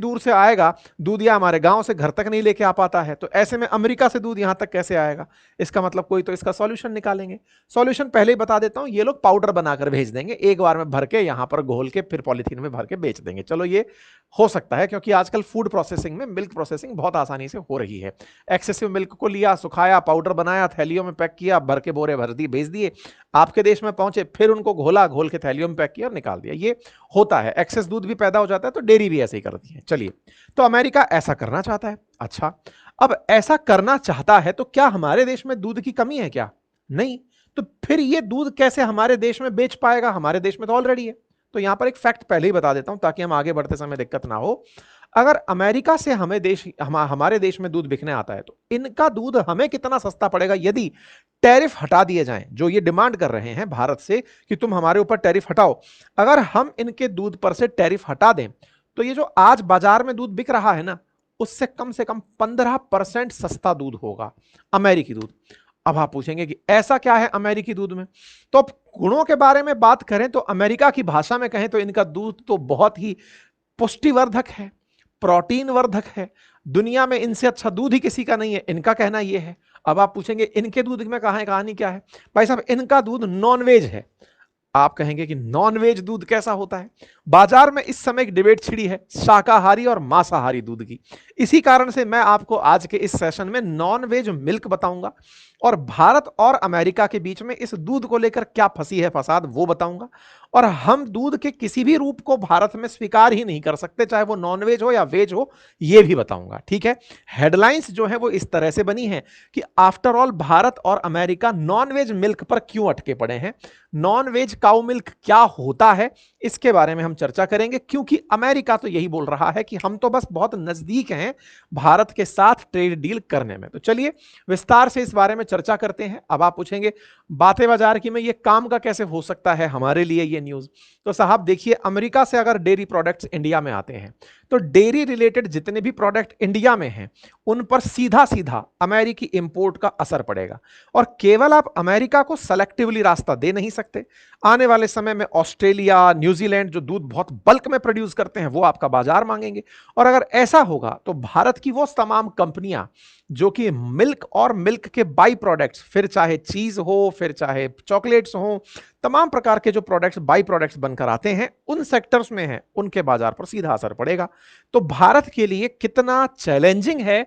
दूर से आएगा दूध, या हमारे गांव से घर तक नहीं लेके आ पाता है, तो ऐसे में अमेरिका से दूध यहां तक कैसे आएगा? इसका मतलब कोई तो इसका सॉल्यूशन निकालेंगे। सॉल्यूशन पहले ही बता देता हूं, ये लोग पाउडर बनाकर भेज देंगे, एक बार में भर के यहां पर घोल के फिर पॉलिथीन में भर के बेच देंगे। चलो ये हो सकता है, क्योंकि आजकल फूड प्रोसेसिंग में मिल्क प्रोसेसिंग बहुत आसानी से हो रही है। एक्सेसिव मिल्क को लिया, सुखाया, पाउडर बनाया, थैलियों में पैक किया, भर के बोरे भर दिए, भेज दिए, आपके देश में पहुंचे, फिर उनको घोला, घोल के थैलियों में पैक किया और निकाल दिया। ये होता है, एक्सेस दूध भी पैदा हो जाता है, तो डेयरी भी ऐसे ही करती है। चलिए, तो अमेरिका ऐसा करना चाहता है। अच्छा, अब ऐसा करना चाहता है तो क्या हमारे देश में दूध की कमी है क्या? नहीं। तो फिर ये दूध कैसे हमारे देश में बेच पाएगा? हमारे देश में तो ऑलरेडी है। तो यहां पर एक फैक्ट पहले ही बता देता हूं ताकि हम आगे बढ़ते समय दिक्कत ना हो। अगर अमेरिका से हमारे देश में दूध बिकने आता है, तो इनका दूध हमें कितना सस्ता पड़ेगा यदि टैरिफ हटा दिए जाएं, जो ये डिमांड कर रहे हैं भारत से कि तुम हमारे ऊपर टैरिफ हटाओ। अगर हम इनके दूध पर से टैरिफ हटा दें, तो ये जो आज बाजार में दूध बिक रहा है ना, उससे कम से कम 15% सस्ता दूध होगा, अमेरिकी दूध। अब आप पूछेंगे कि ऐसा क्या है अमेरिकी दूध में? तो अब गुणों के बारे में बात करें तो अमेरिका की भाषा में कहें तो इनका दूध तो बहुत ही पुष्टिवर्धक है, प्रोटीन वर्धक है, दुनिया में इनसे अच्छा दूध ही किसी का नहीं है, इनका कहना यह है। अब आप पूछेंगे इनके दूध में कहां है, कहानी क्या है? भाई साहब, इनका दूध नॉनवेज है। आप कहेंगे कि नॉनवेज दूध कैसा होता है? बाजार में इस समय एक डिबेट छिड़ी है शाकाहारी और मांसाहारी दूध की। इसी कारण से मैं आपको आज के इस सेशन में नॉनवेज मिल्क बताऊंगा, और भारत और अमेरिका के बीच में इस दूध को लेकर क्या फंसी है फसाद वो बताऊंगा। और हम दूध के किसी भी रूप को भारत में स्वीकार ही नहीं कर सकते, चाहे वो नॉनवेज हो या वेज हो, ये भी बताऊंगा। ठीक है, हेडलाइंस जो है वो इस तरह से बनी है कि आफ्टर ऑल भारत और अमेरिका नॉनवेज मिल्क पर क्यों अटके पड़े हैं, नॉन-वेज काउ मिल्क क्या होता है, इसके बारे में हम चर्चा करेंगे। क्योंकि अमेरिका तो यही बोल रहा है कि हम तो बस बहुत नजदीक हैं भारत के साथ ट्रेड डील करने में। तो चलिए विस्तार से इस बारे में चर्चा करते हैं। अब आप पूछेंगे बातें बाजार की में ये काम का कैसे हो सकता है हमारे लिए ये न्यूज? तो साहब देखिए, अमेरिका से अगर डेयरी प्रोडक्ट्स इंडिया में आते हैं, तो डेयरी रिलेटेड जितने भी प्रोडक्ट इंडिया में हैं, उन पर सीधा सीधा अमेरिकी इंपोर्ट का असर पड़ेगा। और केवल आप अमेरिका को सेलेक्टिवली रास्ता दे नहीं सकते। आने वाले समय में ऑस्ट्रेलिया, न्यूजीलैंड जो दूध बहुत बल्क में प्रोड्यूस करते हैं, वो आपका बाजार मांगेंगे। और अगर ऐसा होगा तो भारत की वो तमाम कंपनियां जो कि मिल्क और मिल्क के बाई प्रोडक्ट्स, फिर चाहे चीज हो, फिर चाहे चॉकलेट्स हो, तमाम प्रकार के जो प्रोडक्ट्स बाई प्रोडक्ट्स बनकर आते हैं, उन सेक्टर्स में हैं, उनके बाजार पर सीधा असर पड़ेगा। तो भारत के लिए कितना चैलेंजिंग है